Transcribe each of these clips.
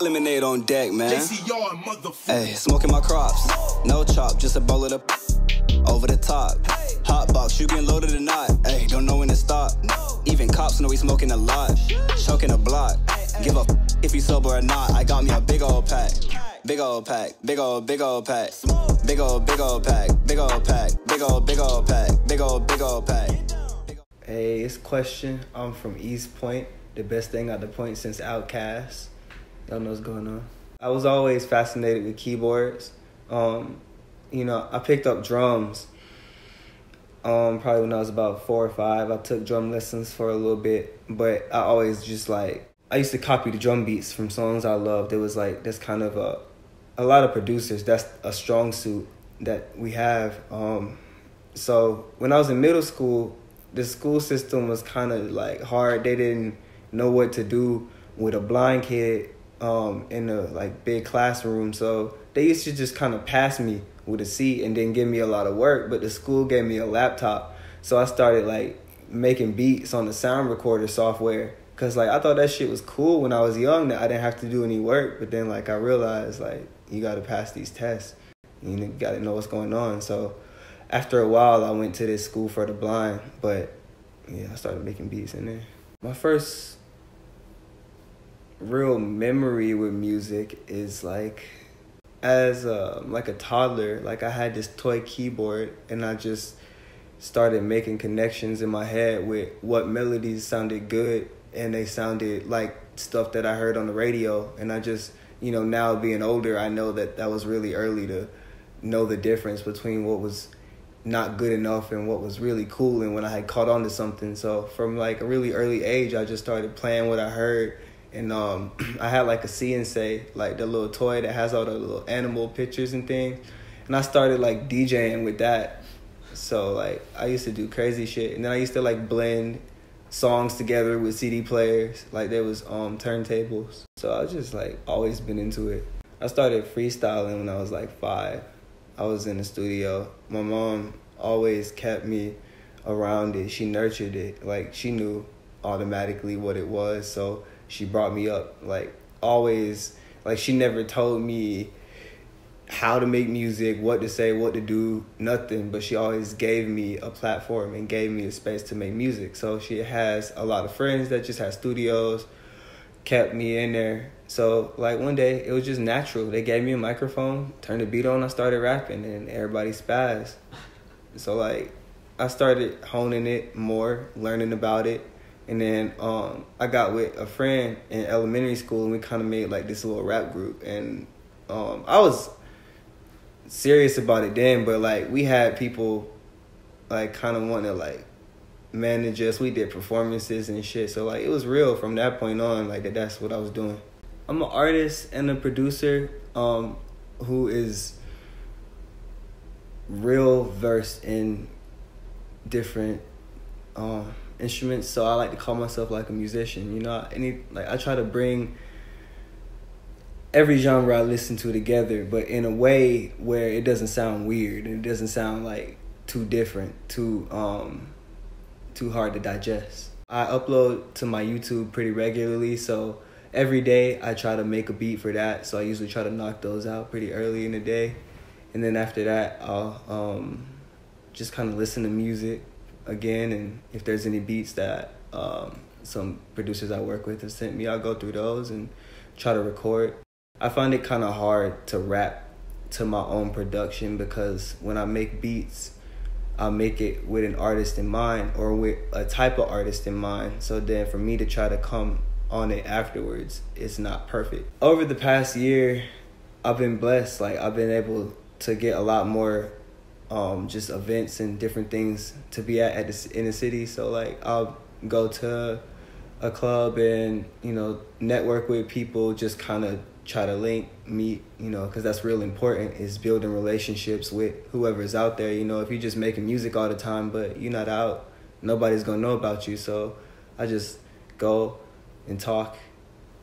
Lemonade on deck, man. JCR, motherfucker. Hey, smoking my crops. No chop, just a bowl of the over the top. Hot box, you been loaded or not? Hey, don't know when to stop. Even cops know we smoking a lot. Choking a block. Give a if you sober or not. I got me a big old pack. Big old pack. Big old pack. Big old pack. Big old pack. Big old pack. Big old pack. Hey, it's Question. I'm from East Point, the best thing at the point since Outkast. Y'all know what's going on. I was always fascinated with keyboards. I picked up drums probably when I was about 4 or 5. I took drum lessons for a little bit, but I always just I used to copy the drum beats from songs I loved. It was that's kind of a lot of producers, that's a strong suit that we have. So when I was in middle school, the school system was kind of hard. They didn't know what to do with a blind kid in a big classroom. So they used to just kind of pass me with a seat and didn't give me a lot of work, but the school gave me a laptop. So I started making beats on the sound recorder software, because I thought that shit was cool when I was young, that I didn't have to do any work. But then I realized you got to pass these tests. You got to know what's going on. So after a while, I went to this school for the blind, but yeah, I started making beats in there. My first real memory with music is as a toddler. I had this toy keyboard, and I just started making connections in my head with what melodies sounded good, and they sounded like stuff that I heard on the radio. And I just, now being older, I know that was really early to know the difference between what was not good enough and what was really cool, and when I had caught on to something. So from a really early age, I just started playing what I heard. And I had a See and Say, the little toy that has all the little animal pictures and things. And I started DJing with that. So I used to do crazy shit. And then I used to blend songs together with CD players. There was turntables. So I was just always been into it. I started freestyling when I was 5. I was in the studio. My mom always kept me around it. She nurtured it. She knew automatically what it was. So she brought me up, always. She never told me how to make music, what to say, what to do, nothing. But she always gave me a platform and gave me a space to make music. So she has a lot of friends that just had studios, kept me in there. So one day it was just natural. They gave me a microphone, turned the beat on, I started rapping, and everybody spazzed. So I started honing it more, learning about it. And then I got with a friend in elementary school, and we kind of made this little rap group. And I was serious about it then, but we had people kind of want to manage us. We did performances and shit. So it was real from that point on, that's what I was doing. I'm an artist and a producer who is real versed in different instruments. So I like to call myself a musician. I try to bring every genre I listen to together, but in a way where it doesn't sound weird and it doesn't sound too different, too hard to digest. I upload to my YouTube pretty regularly, so every day I try to make a beat for that. So I usually try to knock those out pretty early in the day, and then after that I'll just kind of listen to music again, and if there's any beats that some producers I work with have sent me, I'll go through those and try to record. I find it kind of hard to rap to my own production, because when I make beats, I make it with an artist in mind or with a type of artist in mind. So then for me to try to come on it afterwards, it's not perfect. Over the past year, I've been blessed. I've been able to get a lot more just events and different things to be in the city. So I'll go to a club and network with people, just kind of try to meet, because that's real important, is building relationships with whoever's out there. If you're just making music all the time but you're not out, nobody's gonna know about you. So I just go and talk.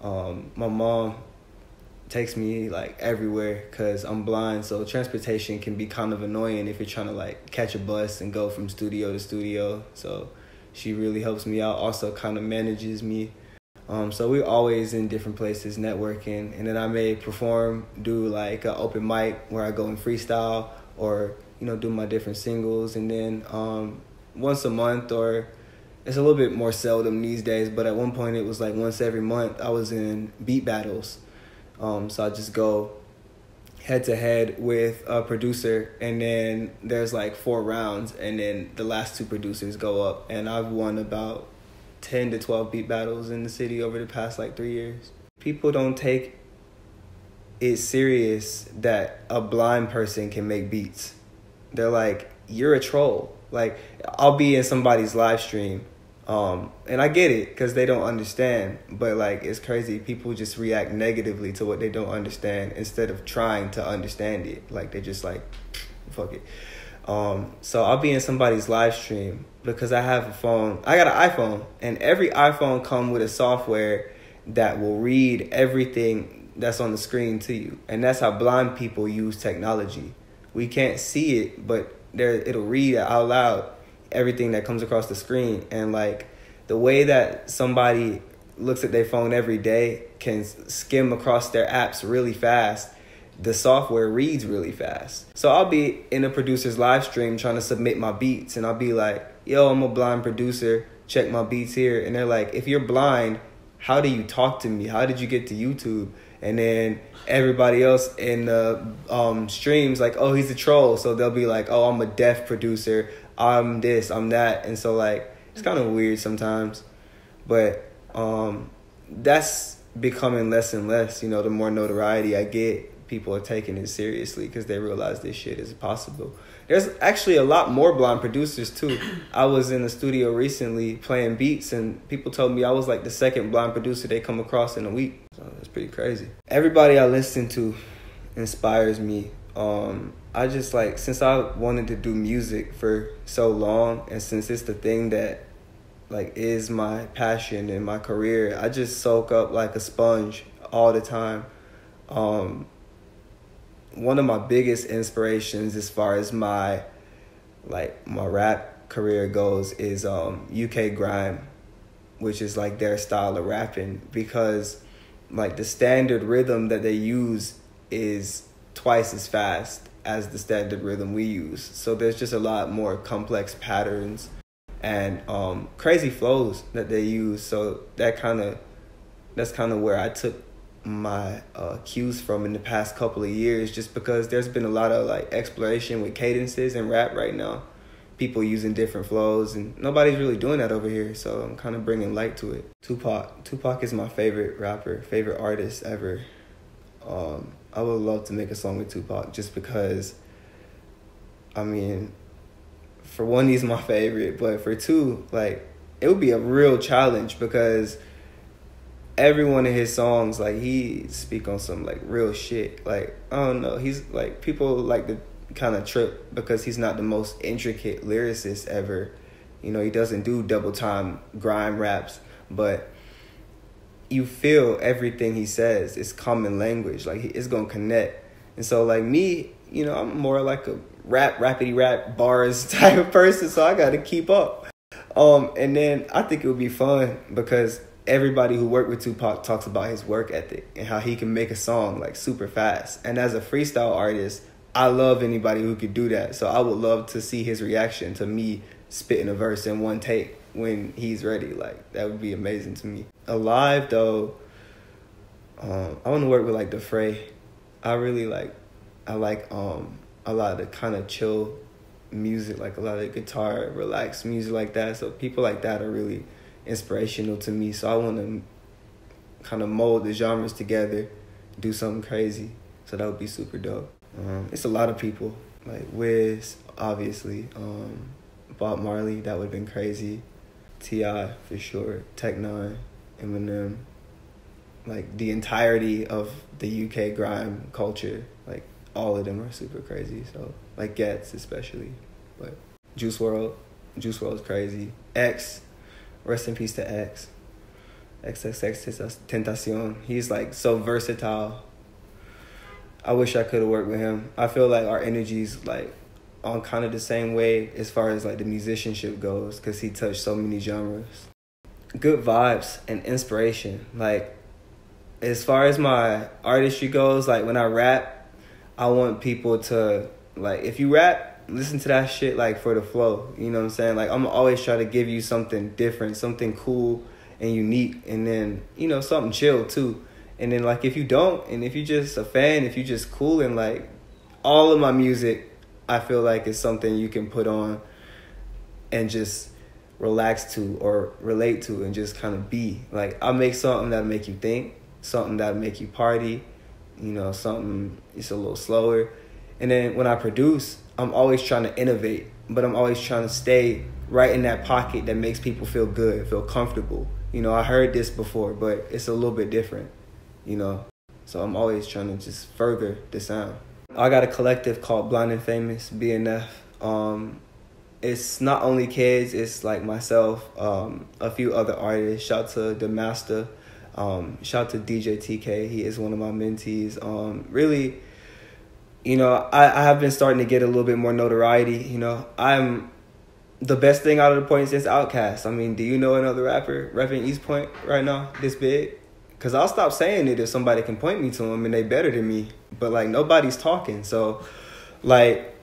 My mom takes me everywhere because I'm blind, so transportation can be kind of annoying if you're trying to catch a bus and go from studio to studio. So she really helps me out, also kind of manages me So we're always in different places networking, and then I may perform, do like an open mic where I go and freestyle, or do my different singles, and then once a month, or it's a little bit more seldom these days, but at one point it was like once every month I was in beat battles. So I just go head to head with a producer, and then there's like 4 rounds, and then the last 2 producers go up, and I've won about 10 to 12 beat battles in the city over the past like 3 years. People don't take it serious that a blind person can make beats. They're like, you're a troll. Like, I'll be in somebody's live stream, and I get it because they don't understand, but like, it's crazy. People just react negatively to what they don't understand instead of trying to understand it. Like, they just like, fuck it. So I'll be in somebody's live stream because I have a phone. I got an iPhone, and every iPhone comes with a software that will read everything that's on the screen to you. And that's how blind people use technology. We can't see it, but it'll read out loud everything that comes across the screen. And like, the way that somebody looks at their phone every day can skim across their apps really fast, the software reads really fast. So I'll be in a producer's live stream trying to submit my beats, and I'll be like, yo, I'm a blind producer, check my beats here. And they're like, if you're blind, how do you talk to me? How did you get to YouTube? And then everybody else in the streams like, oh, he's a troll. So they'll be like, oh, I'm a deaf producer, I'm this, I'm that. And so like, it's kind of weird sometimes, but that's becoming less and less. The more notoriety I get, people are taking it seriously because they realize this shit is possible. There's actually a lot more blind producers too. I was in the studio recently playing beats, and people told me I was like the second blind producer they come across in a week. So that's pretty crazy. Everybody I listen to inspires me. I just like, since I wanted to do music for so long, and since it's the thing that like is my passion and my career, I just soak up like a sponge all the time. One of my biggest inspirations as far as my rap career goes is UK Grime, which is like their style of rapping, because like the standard rhythm that they use is twice as fast as the standard rhythm we use. So there's just a lot more complex patterns and crazy flows that they use. So that's kind of where I took my cues from in the past couple of years, just because there's been a lot of like exploration with cadences and rap right now, people using different flows, and nobody's really doing that over here. So I'm kind of bringing light to it. Tupac is my favorite rapper, favorite artist ever. I would love to make a song with Tupac, just because, I mean, for one, he's my favorite, but for two, like, it would be a real challenge, because every one of his songs, like, he speak on some like real shit. Like, I don't know, he's like, people like to kind of trip because he's not the most intricate lyricist ever. He doesn't do double time grime raps, but you feel everything he says. It's common language, like it's gonna connect. And so like me, I'm more like a rapidy rap bars type of person, so I gotta keep up. And then I think it would be fun because everybody who worked with Tupac talks about his work ethic and how he can make a song like super fast. And as a freestyle artist, I love anybody who could do that. So I would love to see his reaction to me spitting a verse in one take when he's ready. Like, that would be amazing to me. Alive though, I want to work with like the Fray. I like a lot of the kind of chill music, like a lot of guitar, relaxed music like that. So people like that are really inspirational to me. So I want to kind of mold the genres together, do something crazy. So that would be super dope. It's a lot of people, like Wiz, obviously, Bob Marley, that would have been crazy, T.I. for sure, Tech Nine, Eminem, like the entirety of the UK grime culture, like all of them are super crazy. So like Gets especially, but Juice WRLD is crazy. X, rest in peace to X. XXX Tentacion. He's like so versatile. I wish I could have worked with him. I feel like our energy's like on kind of the same way as far as like the musicianship goes, because he touched so many genres. good vibes and inspiration. Like, as far as my artistry goes, like when I rap, I want people to, like, if you rap, listen to that shit like for the flow. You know what I'm saying? Like, I'm always try to give you something different, something cool and unique, and then, you know, something chill too. And then, like, if you don't, and if you just a fan, if you just cool, and like all of my music, I feel like is something you can put on and just relax to or relate to and just kind of be. Like, I make something that'll make you think, something that'll make you party, you know, something it's a little slower. And then when I produce, I'm always trying to innovate, but I'm always trying to stay right in that pocket that makes people feel good, feel comfortable. You know, I heard this before, but it's a little bit different, you know. So I'm always trying to just further the sound. I got a collective called Blind and Famous, BNF. It's not only kids, it's like myself, a few other artists. Shout to The Master, shout to DJ TK. He is one of my mentees. Really, you know, I have been starting to get a little bit more notoriety. You know, I'm the best thing out of the Points is Outkast. I mean, do you know another rapper repping East Point right now this big? Because I'll stop saying it if somebody can point me to them and they better than me. But, like, nobody's talking. So, like,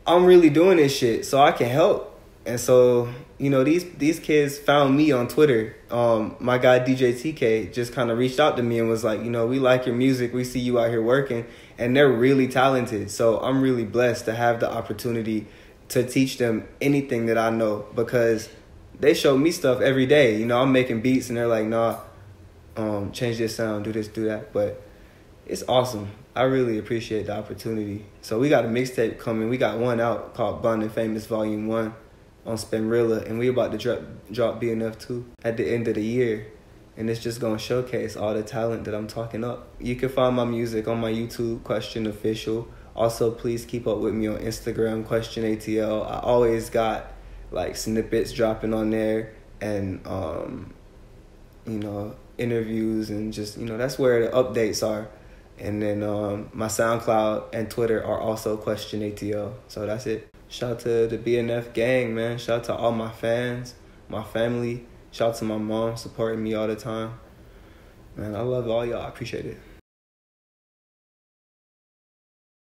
I'm really doing this shit so I can help. And so, you know, these kids found me on Twitter. My guy DJ TK just kind of reached out to me and was like, you know, we like your music. We see you out here working. And they're really talented. So I'm really blessed to have the opportunity to teach them anything that I know, because they show me stuff every day. You know, I'm making beats and they're like, nah, change this sound, do this, do that. But it's awesome. I really appreciate the opportunity. So we got a mixtape coming. We got one out called Blind and Famous Volume 1 on Spinrilla. And we about to drop BNF 2 at the end of the year. And it's just going to showcase all the talent that I'm talking up. You can find my music on my YouTube, Question Official. Also, please keep up with me on Instagram, Question ATL. I always got, like, snippets dropping on there. And, you know, interviews and just, you know, that's where the updates are. And then my SoundCloud and Twitter are also Question ATL. So that's it. Shout out to the BNF gang, man. Shout out to all my fans, my family. Shout out to my mom supporting me all the time. Man, I love all y'all. I appreciate it.